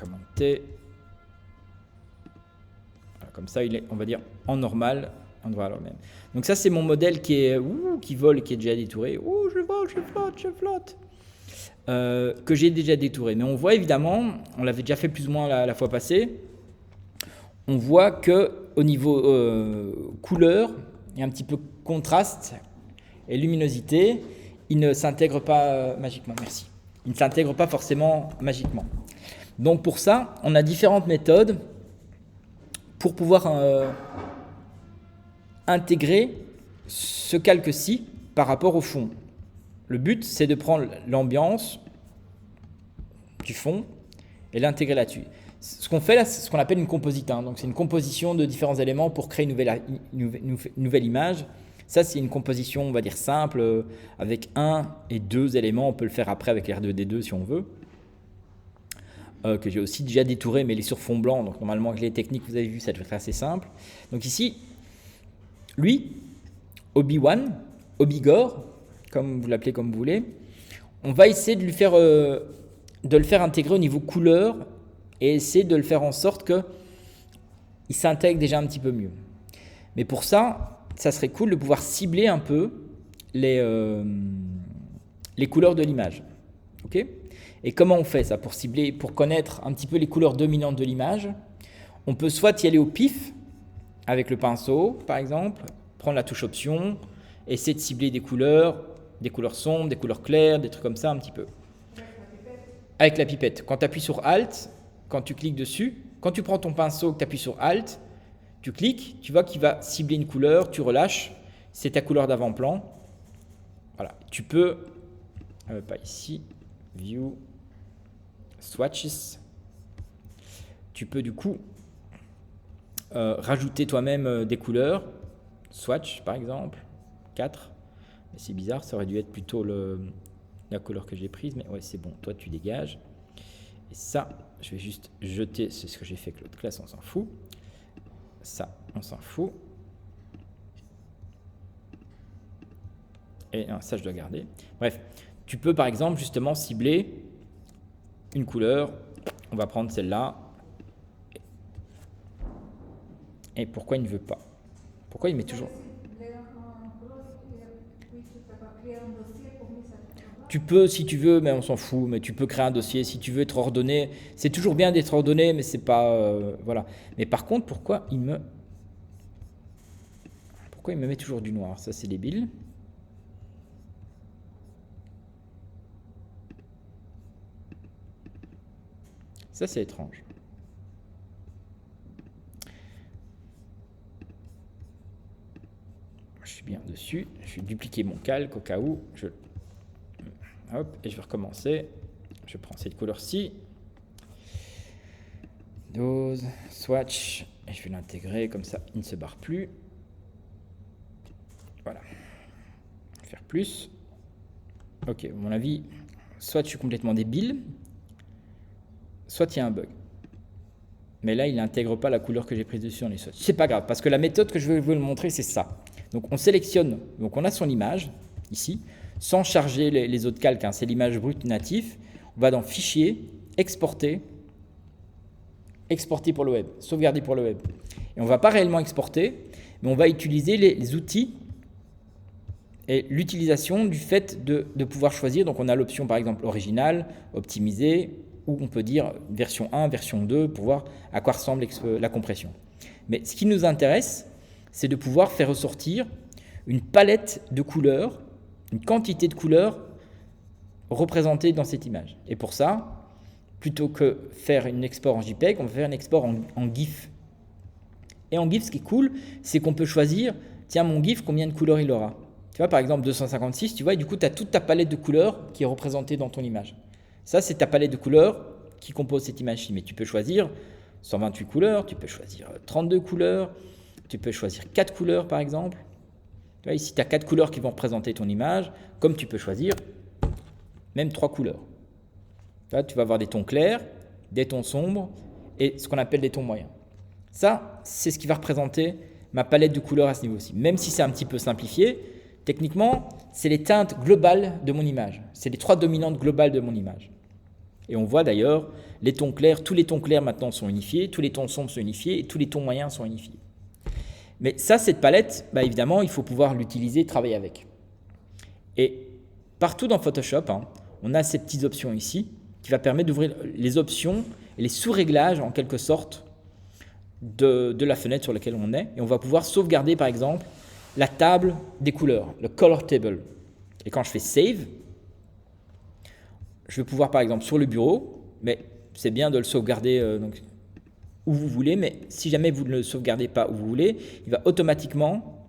commenter. Voilà, comme ça, il est, on va dire, en normal. On doit alors même. Donc ça, c'est mon modèle qui vole, qui est déjà détouré. Je vole, je flotte. Que j'ai déjà détouré. Mais on voit évidemment, on l'avait déjà fait plus ou moins la fois passée, on voit que au niveau couleur et un petit peu contraste et luminosité, il ne s'intègre pas magiquement. Merci. Il ne s'intègre pas forcément magiquement. Donc pour ça, on a différentes méthodes pour pouvoir intégrer ce calque-ci par rapport au fond. Le but, c'est de prendre l'ambiance du fond et l'intégrer là-dessus. Ce qu'on fait là, c'est ce qu'on appelle une composite. Donc c'est une composition de différents éléments pour créer une nouvelle image. Ça, c'est une composition, on va dire, simple, avec 1 et 2 éléments. On peut le faire après avec R2D2 si on veut. Que j'ai aussi déjà détouré, mais il est sur fond blanc. Donc normalement, avec les techniques que vous avez vues, ça devrait être assez simple. Donc ici, lui, Obi-Wan, Obigor, comme vous l'appelez comme vous voulez, on va essayer de le faire intégrer au niveau couleur et essayer de le faire en sorte qu'il s'intègre déjà un petit peu mieux. Mais pour ça, ça serait cool de pouvoir cibler un peu les couleurs de l'image. Okay ? Et comment on fait ça pour cibler, pour connaître un petit peu les couleurs dominantes de l'image? On peut soit y aller au pif, avec le pinceau par exemple, prendre la touche option, essayer de cibler des couleurs sombres, des couleurs claires, des trucs comme ça un petit peu. Avec la pipette. Quand tu appuies sur Alt, quand tu cliques dessus, quand tu prends ton pinceau, que tu appuies sur Alt, tu cliques, tu vois qu'il va cibler une couleur, tu relâches, c'est ta couleur d'avant-plan. Voilà, tu peux, pas ici, View, Swatches, tu peux du coup rajouter toi-même des couleurs, Swatch par exemple, 4. Mais c'est bizarre, ça aurait dû être plutôt la couleur que j'ai prise, mais ouais, c'est bon, toi tu dégages. Et ça, je vais juste jeter, c'est ce que j'ai fait avec l'autre classe, on s'en fout. Ça, on s'en fout. Et ça, je dois garder. Bref, tu peux par exemple justement cibler une couleur. On va prendre celle-là. Et pourquoi il ne veut pas? Pourquoi il met toujours... Tu peux si tu veux, mais on s'en fout. Mais tu peux créer un dossier si tu veux être ordonné. C'est toujours bien d'être ordonné, mais c'est pas voilà. Mais par contre, pourquoi il me met toujours du noir? Ça, c'est débile. Ça, c'est étrange. Je suis bien dessus. Je vais dupliquer mon calque au cas où. Hop, et je vais recommencer. Je prends cette couleur-ci. Dose, swatch, et je vais l'intégrer comme ça, il ne se barre plus. Voilà. Faire plus. Ok, à mon avis, soit je suis complètement débile, soit il y a un bug. Mais là, il n'intègre pas la couleur que j'ai prise dessus dans les swatchs. C'est pas grave, parce que la méthode que je vais vous montrer, c'est ça. Donc on sélectionne, donc on a son image, ici, sans charger les autres calques, c'est l'image brute native. On va dans Fichier, Exporter pour le web, sauvegarder pour le web. Et on ne va pas réellement exporter, mais on va utiliser les outils et l'utilisation du fait de pouvoir choisir. Donc on a l'option par exemple original, optimisé, ou on peut dire version 1, version 2, pour voir à quoi ressemble la compression. Mais ce qui nous intéresse, c'est de pouvoir faire ressortir une palette de couleurs, une quantité de couleurs représentées dans cette image. Et pour ça, plutôt que faire un export en JPEG, on va faire un export en GIF. Et en GIF, ce qui est cool, c'est qu'on peut choisir, tiens, mon GIF, combien de couleurs il aura. Tu vois, par exemple, 256, tu vois, et du coup, tu as toute ta palette de couleurs qui est représentée dans ton image. Ça, c'est ta palette de couleurs qui compose cette image-ci. Mais tu peux choisir 128 couleurs, tu peux choisir 32 couleurs, tu peux choisir 4 couleurs, par exemple. Tu vois, ici, tu as 4 couleurs qui vont représenter ton image, comme tu peux choisir même 3 couleurs. Là, tu vas avoir des tons clairs, des tons sombres et ce qu'on appelle des tons moyens. Ça, c'est ce qui va représenter ma palette de couleurs à ce niveau-ci. Même si c'est un petit peu simplifié, techniquement, c'est les teintes globales de mon image. C'est les 3 dominantes globales de mon image. Et on voit d'ailleurs, les tons clairs, tous les tons clairs maintenant sont unifiés, tous les tons sombres sont unifiés et tous les tons moyens sont unifiés. Mais ça, cette palette, évidemment, il faut pouvoir l'utiliser, travailler avec. Et partout dans Photoshop, on a ces petites options ici qui va permettre d'ouvrir les options et les sous-réglages en quelque sorte de la fenêtre sur laquelle on est. Et on va pouvoir sauvegarder par exemple la table des couleurs, le color table. Et quand je fais save, je vais pouvoir par exemple sur le bureau, mais c'est bien de le sauvegarder donc, où vous voulez, mais si jamais vous ne le sauvegardez pas où vous voulez, il va automatiquement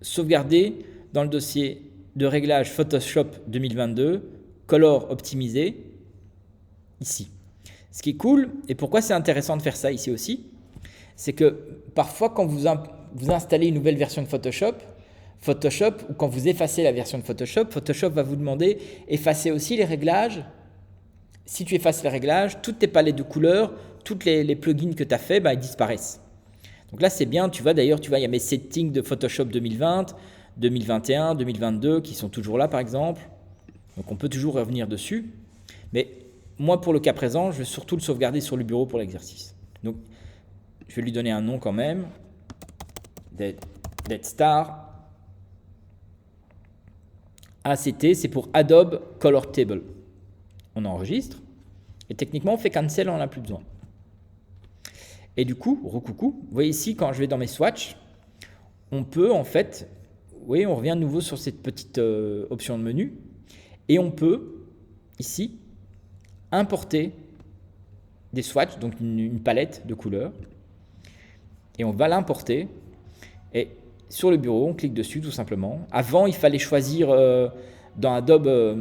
sauvegarder dans le dossier de réglage Photoshop 2022, color optimisé, ici. Ce qui est cool, et pourquoi c'est intéressant de faire ça ici aussi, c'est que parfois quand vous installez une nouvelle version de Photoshop, ou quand vous effacez la version de Photoshop, Photoshop va vous demander effacer aussi les réglages. Si tu effaces les réglages, toutes tes palettes de couleurs, tous les plugins que tu as fait, ils disparaissent. Donc là, c'est bien, tu vois, d'ailleurs, il y a mes settings de Photoshop 2020, 2021, 2022 qui sont toujours là, par exemple. Donc on peut toujours revenir dessus. Mais moi, pour le cas présent, je vais surtout le sauvegarder sur le bureau pour l'exercice. Donc, je vais lui donner un nom quand même. Dead Star. ACT, c'est pour Adobe Color Table. On enregistre. Et techniquement, on fait cancel, on n'en a plus besoin. Et du coup, recoucou, vous voyez ici, quand je vais dans mes swatchs, on peut en fait, oui, on revient de nouveau sur cette petite option de menu, et on peut, ici, importer des swatchs, donc une palette de couleurs, et on va l'importer, et sur le bureau, on clique dessus tout simplement. Avant, il fallait choisir dans Adobe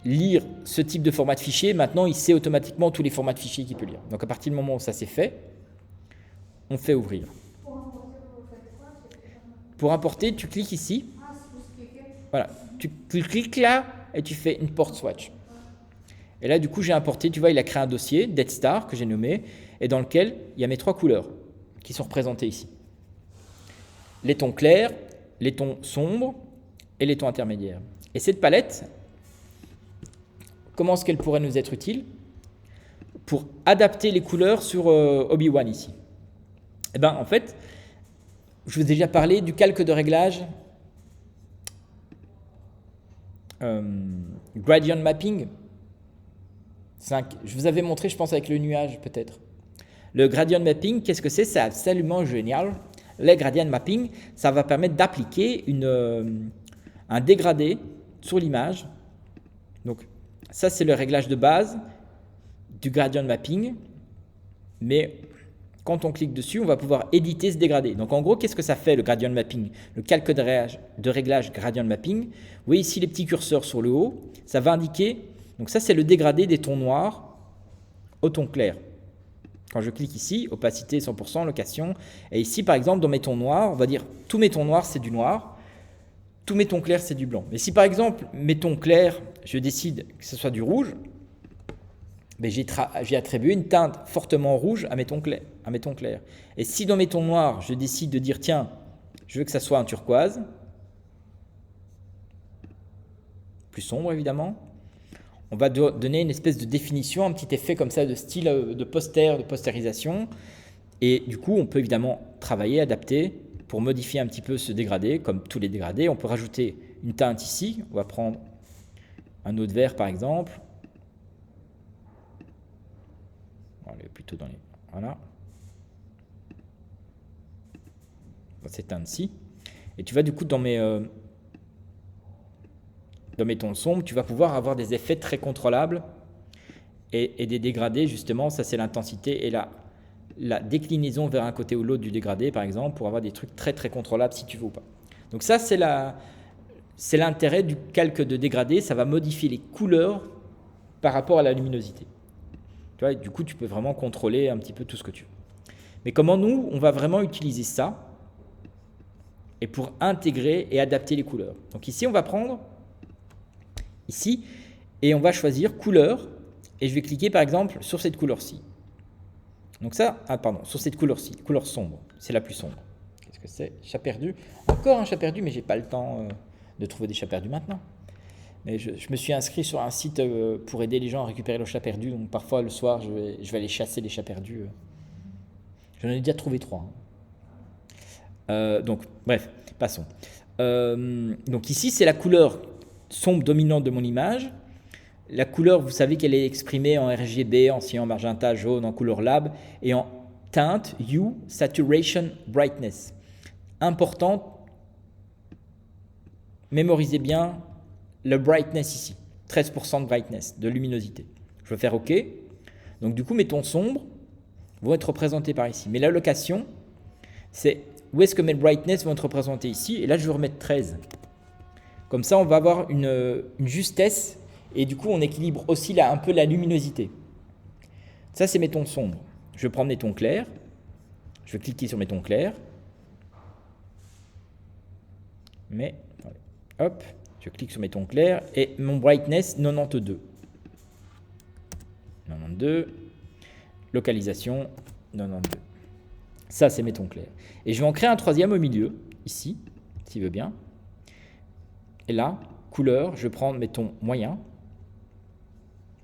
lire ce type de format de fichier. Maintenant, il sait automatiquement tous les formats de fichiers qu'il peut lire. Donc à partir du moment où ça c'est fait, on fait ouvrir. Pour importer, tu cliques ici. Voilà, tu cliques là et tu fais Import Swatch. Et là, du coup, j'ai importé, tu vois, il a créé un dossier, Dead Star, que j'ai nommé, et dans lequel il y a mes 3 couleurs qui sont représentées ici. Les tons clairs, les tons sombres et les tons intermédiaires. Et cette palette, comment est-ce qu'elle pourrait nous être utile? Pour adapter les couleurs sur Obi-Wan ici. Eh bien, en fait, je vous ai déjà parlé du calque de réglage Gradient Mapping. Je vous avais montré, je pense, avec le nuage peut-être. Le Gradient Mapping, qu'est-ce que c'est? C'est absolument génial. Le Gradient Mapping, ça va permettre d'appliquer un dégradé sur l'image. Donc, ça, c'est le réglage de base du Gradient Mapping. Mais quand on clique dessus, on va pouvoir éditer ce dégradé. Donc, en gros, qu'est-ce que ça fait, le Gradient Mapping? Le calque de réglage Gradient Mapping. Vous voyez ici les petits curseurs sur le haut. Ça va indiquer, donc ça, c'est le dégradé des tons noirs au ton clair. Quand je clique ici, opacité 100%, location. Et ici, par exemple, dans mes tons noirs, on va dire tous mes tons noirs, c'est du noir. Tous mes tons clairs, c'est du blanc. Mais si, par exemple, mes tons clairs, je décide que ce soit du rouge, ben j'ai attribué une teinte fortement rouge à mes tons clairs. Et si dans mes tons noirs, je décide de dire, tiens, je veux que ça soit un turquoise, plus sombre évidemment, on va donner une espèce de définition, un petit effet comme ça de style de postérisation. Et du coup, on peut évidemment travailler, adapter pour modifier un petit peu ce dégradé, comme tous les dégradés. On peut rajouter une teinte ici. On va prendre un autre vert par exemple. On va aller plutôt dans les... Voilà. Cette teinte-ci. Et tu vas du coup dans mes tons sombres, tu vas pouvoir avoir des effets très contrôlables et des dégradés, justement, ça c'est l'intensité et la déclinaison vers un côté ou l'autre du dégradé, par exemple, pour avoir des trucs très très contrôlables si tu veux ou pas. Donc ça, c'est l'intérêt du calque de dégradé, ça va modifier les couleurs par rapport à la luminosité. Tu vois, du coup, tu peux vraiment contrôler un petit peu tout ce que tu veux. Mais comment nous, on va vraiment utiliser ça et pour intégrer et adapter les couleurs. Donc ici, on va prendre ici, et on va choisir couleur, et je vais cliquer par exemple sur cette couleur-ci. Donc ça, sur cette couleur-ci, couleur sombre, c'est la plus sombre. Qu'est-ce que c'est? Chat perdu. Encore un chat perdu, mais j'ai pas le temps de trouver des chats perdus maintenant. Mais je me suis inscrit sur un site pour aider les gens à récupérer le chat perdu. Donc parfois le soir, je vais aller chasser les chats perdus. J'en ai déjà trouvé 3. Donc bref, passons. Donc ici, c'est la couleur sombre dominante de mon image. La couleur, vous savez qu'elle est exprimée en RGB, en cyan, magenta, jaune, en couleur lab et en teinte, hue, saturation, brightness. Important, mémorisez bien le brightness ici, 13% de brightness, de luminosité. Je vais faire OK. Donc du coup, mes tons sombres vont être représentés par ici. Mais l'allocation, c'est où est-ce que mes brightness vont être représentés ici. Et là, je vais remettre 13. Comme ça, on va avoir une justesse. Et du coup, on équilibre aussi là, un peu la luminosité. Ça, c'est mes tons sombres. Je vais prendre mes tons clairs. Je vais cliquer sur mes tons clairs. Mais, hop. Je clique sur mes tons clairs et mon brightness 92. 92. Localisation 92. Ça, c'est mes tons clairs. Et je vais en créer un troisième au milieu, ici, s'il veut bien. Et là, couleur, je vais prendre mes tons moyens.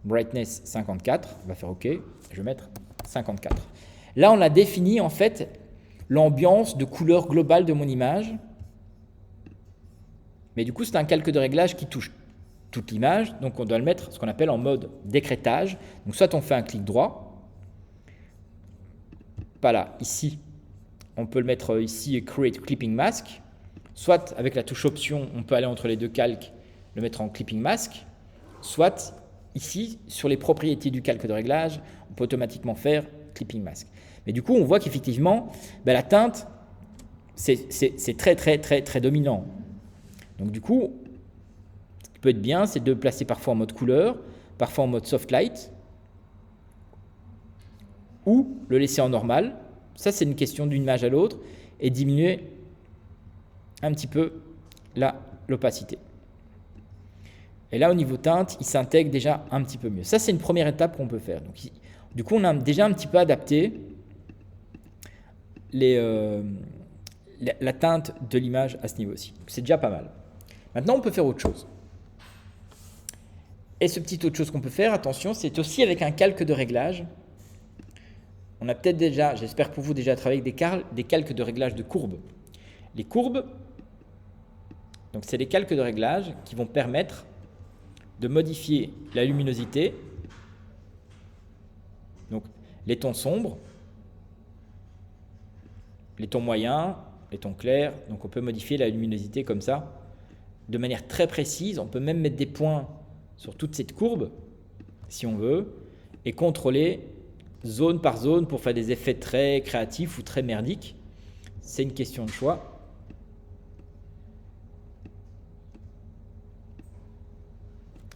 Brightness 54. On va faire OK. Je vais mettre 54. Là, on a défini en fait l'ambiance de couleur globale de mon image. Mais du coup, c'est un calque de réglage qui touche toute l'image. Donc, on doit le mettre ce qu'on appelle en mode décrétage. Donc, soit on fait un clic droit. Pas là, ici. On peut le mettre ici, Create Clipping Mask. Soit, avec la touche Option, on peut aller entre les deux calques, le mettre en Clipping Mask. Soit, ici, sur les propriétés du calque de réglage, on peut automatiquement faire Clipping Mask. Mais du coup, on voit qu'effectivement, la teinte, c'est très, très, très, très dominant. Donc du coup, ce qui peut être bien, c'est de le placer parfois en mode couleur, parfois en mode soft light, ou le laisser en normal. Ça, c'est une question d'une image à l'autre, et diminuer un petit peu l'opacité. Et là, au niveau teinte, il s'intègre déjà un petit peu mieux. Ça, c'est une première étape qu'on peut faire. Donc, du coup, on a déjà un petit peu adapté la teinte de l'image à ce niveau-ci. C'est déjà pas mal. Maintenant, on peut faire autre chose. Et ce petit autre chose qu'on peut faire, attention, c'est aussi avec un calque de réglage. On a peut-être déjà, j'espère pour vous, déjà travaillé avec des calques de réglage de courbes. Les courbes, donc c'est des calques de réglage qui vont permettre de modifier la luminosité, donc les tons sombres, les tons moyens, les tons clairs. Donc on peut modifier la luminosité comme ça, de manière très précise. On peut même mettre des points sur toute cette courbe, si on veut, et contrôler zone par zone pour faire des effets très créatifs ou très merdiques. C'est une question de choix.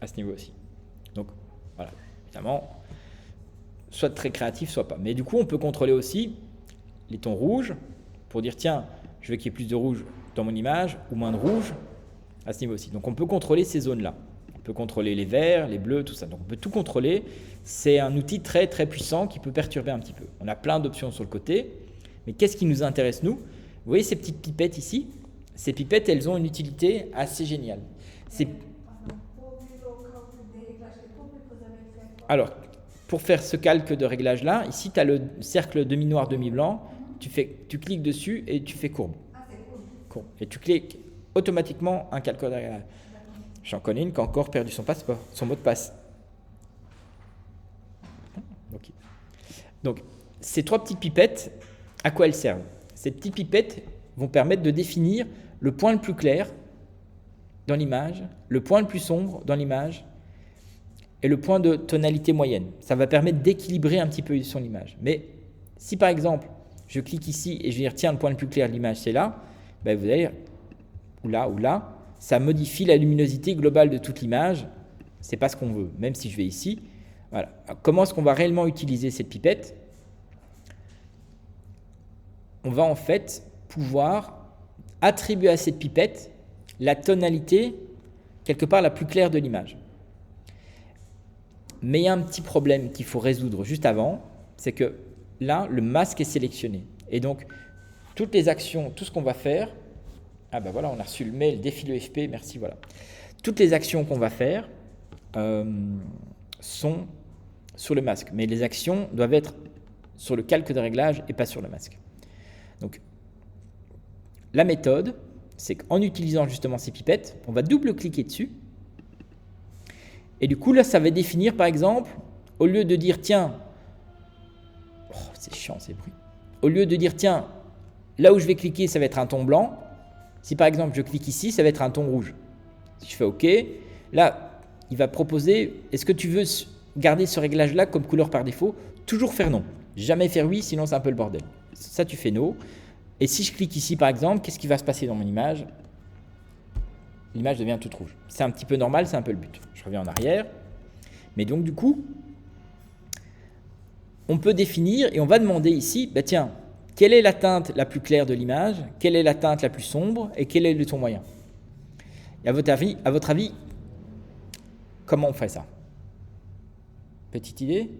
À ce niveau aussi. Donc voilà, évidemment, soit très créatif, soit pas. Mais du coup, on peut contrôler aussi les tons rouges pour dire tiens, je veux qu'il y ait plus de rouge dans mon image ou moins de rouge à ce niveau aussi. Donc on peut contrôler ces zones-là. On peut contrôler les verts, les bleus, tout ça. Donc on peut tout contrôler. C'est un outil très très puissant qui peut perturber un petit peu. On a plein d'options sur le côté. Mais qu'est-ce qui nous intéresse nous? Vous voyez ces petites pipettes ici? Ces pipettes, elles ont une utilité assez géniale. Alors, pour faire ce calque de réglage-là, ici, tu as le cercle demi-noir, demi-blanc. Tu cliques dessus et tu fais courbe. Courbe. Et tu cliques automatiquement un calque de réglage. J'en connais une qui a encore perdu son passeport, son mot de passe. Okay. Donc, ces trois petites pipettes, à quoi elles servent? Ces petites pipettes vont permettre de définir le point le plus clair dans l'image, le point le plus sombre dans l'image, et le point de tonalité moyenne. Ça va permettre d'équilibrer un petit peu son image. Mais si par exemple, je clique ici et je vais dire tiens, le point le plus clair de l'image c'est là, ben vous allez ou là, ça modifie la luminosité globale de toute l'image. C'est pas ce qu'on veut. Même si je vais ici, voilà. Alors, comment est-ce qu'on va réellement utiliser cette pipette? On va en fait pouvoir attribuer à cette pipette la tonalité quelque part la plus claire de l'image. Mais il y a un petit problème qu'il faut résoudre juste avant, c'est que là, le masque est sélectionné. Et donc, toutes les actions, tout ce qu'on va faire, ah ben voilà, on a reçu le mail, défi le FP, merci, voilà. toutes les actions qu'on va faire sont sur le masque. Mais les actions doivent être sur le calque de réglage et pas sur le masque. Donc, la méthode, c'est qu'en utilisant justement ces pipettes, on va double-cliquer dessus. Et du coup, là, ça va définir, par exemple, au lieu de dire, tiens, oh, c'est chiant ces bruits. Au lieu de dire, tiens, là où je vais cliquer, ça va être un ton blanc. Si par exemple, je clique ici, ça va être un ton rouge. Si je fais OK, là, il va proposer, est-ce que tu veux garder ce réglage-là comme couleur par défaut? Toujours faire non. Jamais faire oui, sinon c'est un peu le bordel. Ça, tu fais no. Et si je clique ici, par exemple, qu'est-ce qui va se passer dans mon image? L'image devient toute rouge. C'est un petit peu normal, c'est un peu le but. Je reviens en arrière. Mais donc, du coup, on peut définir et on va demander ici, bah tiens, quelle est la teinte la plus claire de l'image? Quelle est la teinte la plus sombre? Et quel est le ton moyen? Et à votre avis, comment on fait ça? Petite idée?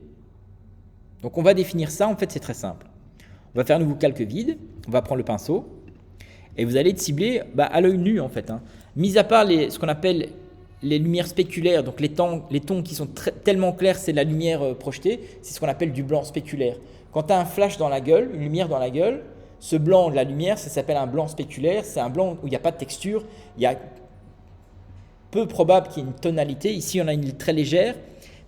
Donc, on va définir ça. En fait, c'est très simple. On va faire un nouveau calque vide. On va prendre le pinceau. Et vous allez cibler à l'œil nu, en fait. Mis à part ce qu'on appelle les lumières spéculaires, donc les tons qui sont tellement clairs, c'est la lumière projetée, c'est ce qu'on appelle du blanc spéculaire. Quand tu as un flash dans la gueule, une lumière dans la gueule, ce blanc de la lumière, ça s'appelle un blanc spéculaire, c'est un blanc où il n'y a pas de texture, il y a peu probable qu'il y ait une tonalité, ici on a une très légère,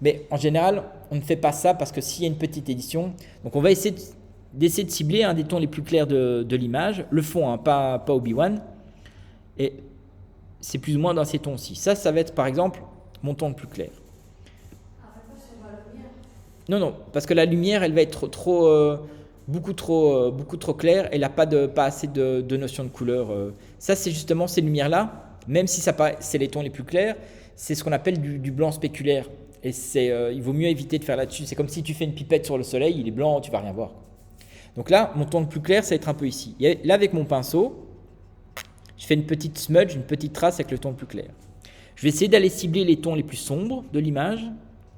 mais en général, on ne fait pas ça parce que s'il y a une petite édition, donc on va essayer de cibler un des tons les plus clairs de l'image, le fond, pas Obi-Wan, et c'est plus ou moins dans ces tons-ci. Ça va être par exemple mon ton le plus clair. Non, parce que la lumière, elle va être beaucoup trop claire, elle n'a pas assez de notion de couleur. Ça, c'est justement ces lumières-là, même si c'est les tons les plus clairs, c'est ce qu'on appelle du blanc spéculaire. Et il vaut mieux éviter de faire là-dessus. C'est comme si tu fais une pipette sur le soleil, il est blanc, tu ne vas rien voir. Donc là, mon ton le plus clair, ça va être un peu ici. Et là, avec mon pinceau, je fais une petite smudge, une petite trace avec le ton le plus clair. Je vais essayer d'aller cibler les tons les plus sombres de l'image,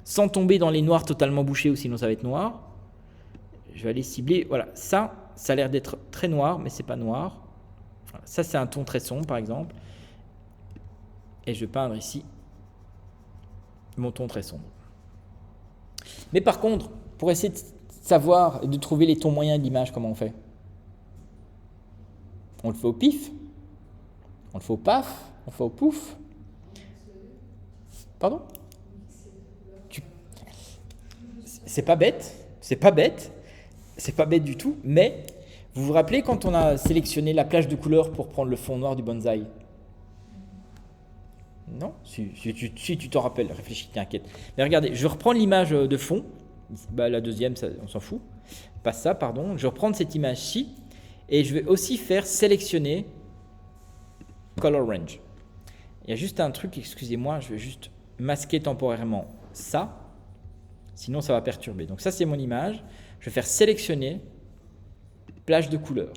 sans tomber dans les noirs totalement bouchés ou sinon ça va être noir. Je vais aller cibler, voilà, ça a l'air d'être très noir, mais c'est pas noir. Voilà, ça, c'est un ton très sombre, par exemple. Et je vais peindre ici mon ton très sombre. Mais par contre, pour essayer de savoir et de trouver les tons moyens de l'image, comment on fait? On le fait au pif? On le fait au paf? On le fait au pouf? Pardon? C'est pas bête, c'est pas bête du tout, mais vous vous rappelez quand on a sélectionné la plage de couleurs pour prendre le fond noir du bonsaï? Non? Si tu t'en rappelles, réfléchis, t'inquiète. Mais regardez, je reprends l'image de fond, la deuxième, on s'en fout, pas ça, pardon. Je vais reprendre cette image-ci et je vais aussi faire sélectionner Color Range. Il y a juste un truc, excusez-moi, je vais juste masquer temporairement ça, sinon ça va perturber. Donc ça, c'est mon image. Je vais faire sélectionner plage de couleurs.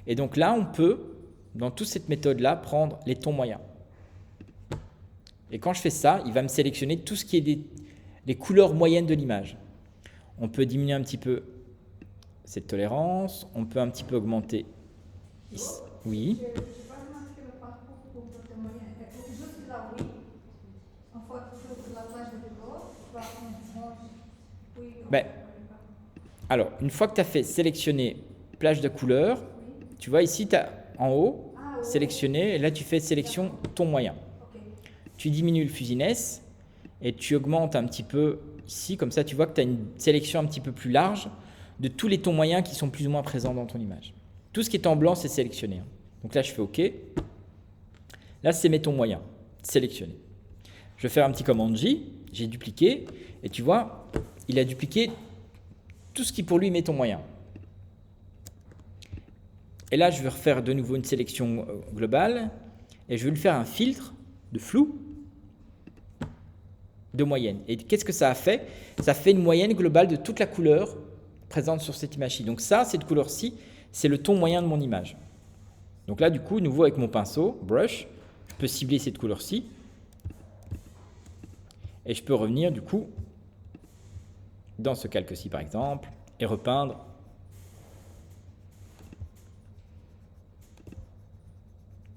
Et donc là, on peut, dans toute cette méthode-là, prendre les tons moyens. Et quand je fais ça, il va me sélectionner tout ce qui est les couleurs moyennes de l'image. On peut diminuer un petit peu cette tolérance, on peut un petit peu augmenter ici. Oui. Alors, une fois que tu as fait sélectionner plage de couleurs, tu vois ici, tu as en haut, sélectionné, et là tu fais sélection ton moyen. Tu diminues le fuzziness et tu augmentes un petit peu ici, comme ça tu vois que tu as une sélection un petit peu plus large de tous les tons moyens qui sont plus ou moins présents dans ton image. Tout ce qui est en blanc, c'est sélectionné. Donc là, je fais OK. Là, c'est mes tons moyens, sélectionnés. Je vais faire un petit commande J, j'ai dupliqué, et tu vois, il a dupliqué tout ce qui pour lui met ton moyen. Et là, je vais refaire de nouveau une sélection globale, et je vais lui faire un filtre de flou de moyenne. Et qu'est-ce que ça a fait? Ça fait une moyenne globale de toute la couleur présente sur cette image-ci. Donc ça, cette couleur-ci, c'est le ton moyen de mon image. Donc là, du coup, nouveau avec mon pinceau, brush, je peux cibler cette couleur-ci. Et je peux revenir, du coup, dans ce calque-ci, par exemple, et repeindre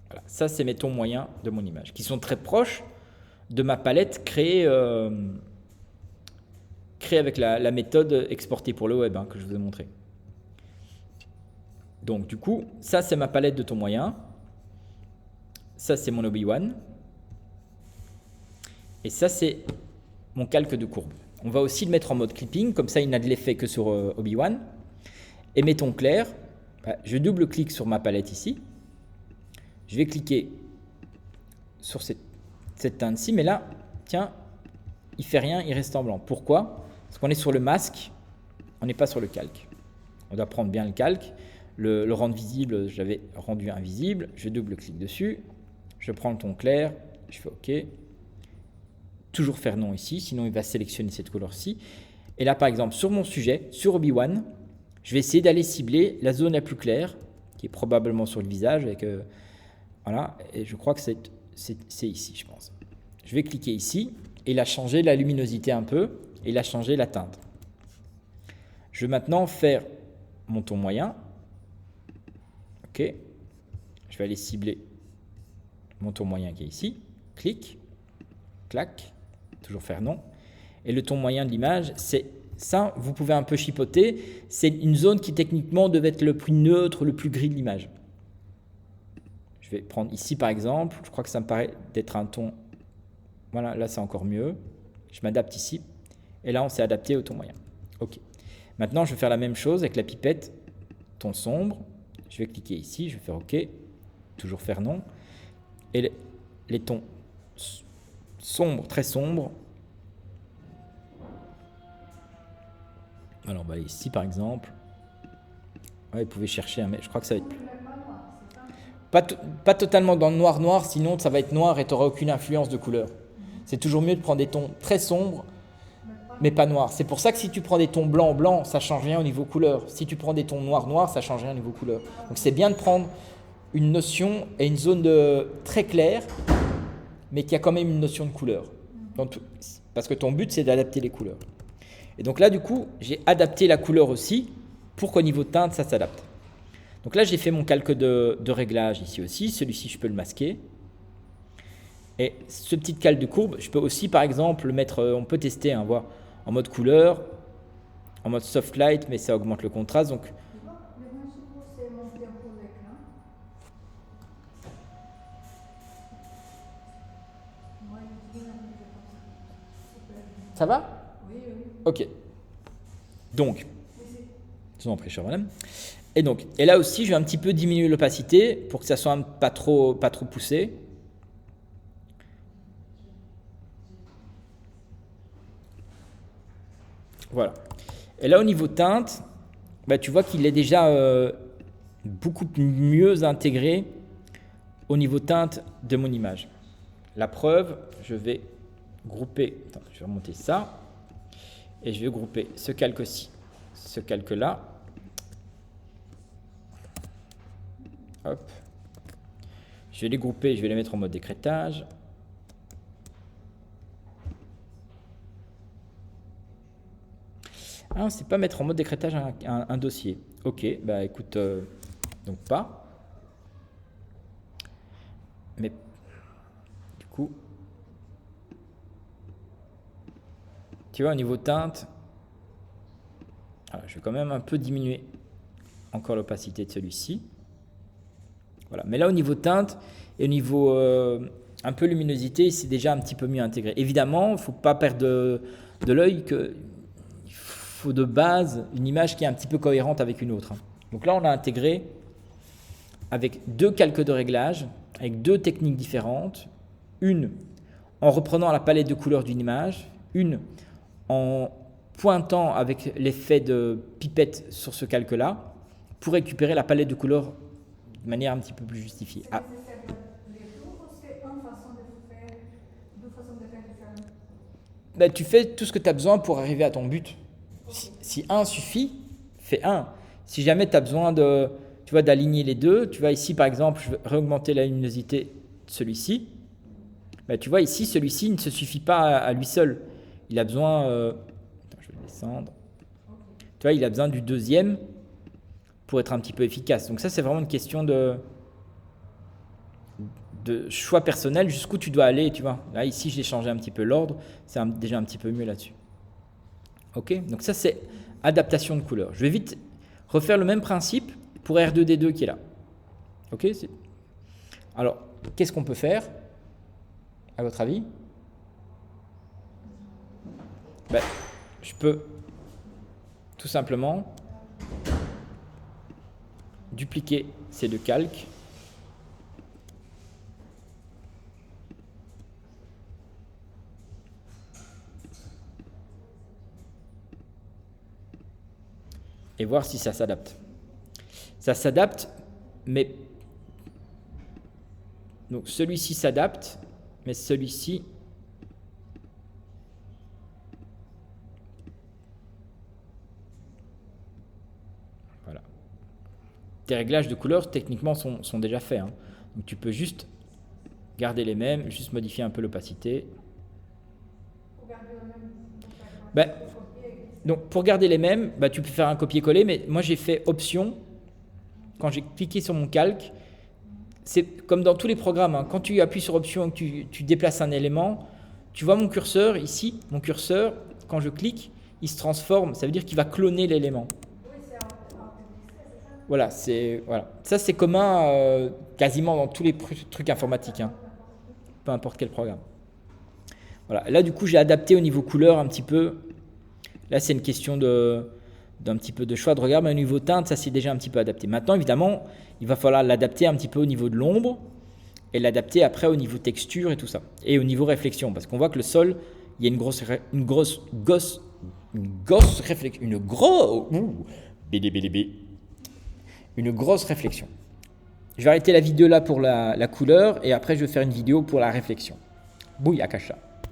voilà, Ça, c'est mes tons moyens de mon image, qui sont très proches de ma palette créée avec la méthode exportée pour le web que je vous ai montré. Donc du coup, ça c'est ma palette de tons moyens. Ça c'est mon Obi-Wan. Et ça c'est mon calque de courbe. On va aussi le mettre en mode clipping, comme ça il n'a de l'effet que sur Obi-Wan. Et mes tons clairs, je double-clique sur ma palette ici. Je vais cliquer sur cette teinte-ci, mais là, tiens, il ne fait rien, il reste en blanc. Pourquoi? Parce qu'on est sur le masque, on n'est pas sur le calque. On doit prendre bien le calque, le rendre visible, j'avais rendu invisible, je double-clique dessus, je prends le ton clair, je fais OK. Toujours faire non ici, sinon il va sélectionner cette couleur-ci. Et là, par exemple, sur mon sujet, sur Obi-Wan, je vais essayer d'aller cibler la zone la plus claire, qui est probablement sur le visage, avec, voilà, et je crois que c'est ici, je pense. Je vais cliquer ici, et il a changé la luminosité un peu, et il a changé la teinte. Je vais maintenant faire mon ton moyen. OK. Je vais aller cibler mon ton moyen qui est ici. Clic, clac, toujours faire non. Et le ton moyen de l'image, c'est ça, vous pouvez un peu chipoter. C'est une zone qui techniquement devait être le plus neutre, le plus gris de l'image. Je vais prendre ici par exemple, je crois que ça me paraît d'être un ton, voilà, là c'est encore mieux. Je m'adapte ici. Et là, on s'est adapté au ton moyen. OK. Maintenant, je vais faire la même chose avec la pipette, ton sombre. Je vais cliquer ici, je vais faire OK. Toujours faire non. Et les tons sombres, très sombres. Alors, on va aller ici, par exemple. Ouais, vous pouvez chercher, mais je crois que ça va être plus. Pas totalement dans le noir, sinon ça va être noir et tu n'auras aucune influence de couleur. C'est toujours mieux de prendre des tons très sombres, mais pas noirs. C'est pour ça que si tu prends des tons blanc, ça ne change rien au niveau couleur. Si tu prends des tons noir, ça ne change rien au niveau couleur. Donc c'est bien de prendre une notion et une zone très claire, mais qui a quand même une notion de couleur. Parce que ton but, c'est d'adapter les couleurs. Et donc là, du coup, j'ai adapté la couleur aussi pour qu'au niveau teinte, ça s'adapte. Donc là, j'ai fait mon calque de réglage ici aussi. Celui-ci, je peux le masquer. Et ce petit calque de courbe, je peux aussi, par exemple, le mettre, on peut tester, voir, en mode couleur, en mode soft light, mais ça augmente le contraste. Donc, ça va? Oui. OK. Donc, je vous en prie, chère madame. Et là aussi, je vais un petit peu diminuer l'opacité pour que ça soit pas trop poussé. Voilà. Et là, au niveau teinte, tu vois qu'il est déjà beaucoup mieux intégré au niveau teinte de mon image. La preuve, je vais grouper, je vais remonter ça, et je vais grouper ce calque-ci, ce calque-là. Hop. Je vais les grouper, je vais les mettre en mode décrétage. Ah, c'est pas mettre en mode décrétage un dossier. OK, écoute, donc pas. Mais du coup, tu vois, au niveau teinte, je vais quand même un peu diminuer encore l'opacité de celui-ci. Voilà. Mais là, au niveau teinte et au niveau un peu luminosité, c'est déjà un petit peu mieux intégré. Évidemment, il ne faut pas perdre de l'œil qu'il faut de base une image qui est un petit peu cohérente avec une autre. Donc là, on a intégré avec deux calques de réglage, avec deux techniques différentes. Une en reprenant la palette de couleurs d'une image, une en pointant avec l'effet de pipette sur ce calque-là pour récupérer la palette de couleurs de manière un petit peu plus justifiée. C'est nécessaire les deux ou c'est une façon de faire, deux façons de faire différentes? Tu fais tout ce que tu as besoin pour arriver à ton but. Si un suffit, fais un. Si jamais tu as besoin d'aligner les deux, tu vois ici par exemple, je vais réaugmenter la luminosité de celui-ci. Tu vois ici, celui-ci ne se suffit pas à lui seul. Il a besoin, je vais descendre. Tu vois, il a besoin du deuxième pour être un petit peu efficace. Donc ça, c'est vraiment une question de choix personnel jusqu'où tu dois aller, tu vois. Là, ici, j'ai changé un petit peu l'ordre, c'est déjà un petit peu mieux là-dessus. Ok, donc ça, c'est adaptation de couleur. Je vais vite refaire le même principe pour R2D2 qui est là. Ok, alors, qu'est-ce qu'on peut faire, à votre avis? Ben, je peux tout simplement dupliquer ces deux calques. Et voir si ça s'adapte. Ça s'adapte, mais donc celui-ci s'adapte, mais celui-ci voilà. Tes réglages de couleur techniquement sont déjà faits, hein. Donc tu peux juste garder les mêmes, juste modifier un peu l'opacité. Ben, donc pour garder les mêmes, bah, tu peux faire un copier-coller, mais moi j'ai fait option. Quand j'ai cliqué sur mon calque, c'est comme dans tous les programmes, hein. Quand tu appuies sur option et que tu déplaces un élément, tu vois mon curseur ici, mon curseur, quand je clique, il se transforme, ça veut dire qu'il va cloner l'élément. Voilà, ça c'est commun quasiment dans tous les trucs informatiques, hein. Peu importe quel programme. Voilà. Là du coup j'ai adapté au niveau couleur un petit peu. Là c'est une question d'un petit peu de choix de regard, mais au niveau teinte ça c'est déjà un petit peu adapté. Maintenant évidemment il va falloir l'adapter un petit peu au niveau de l'ombre et l'adapter après au niveau texture et tout ça. Et au niveau réflexion, parce qu'on voit que le sol, il y a une grosse réflexion. Je vais arrêter la vidéo là pour la couleur et après je vais faire une vidéo pour la réflexion. Bouille Akasha.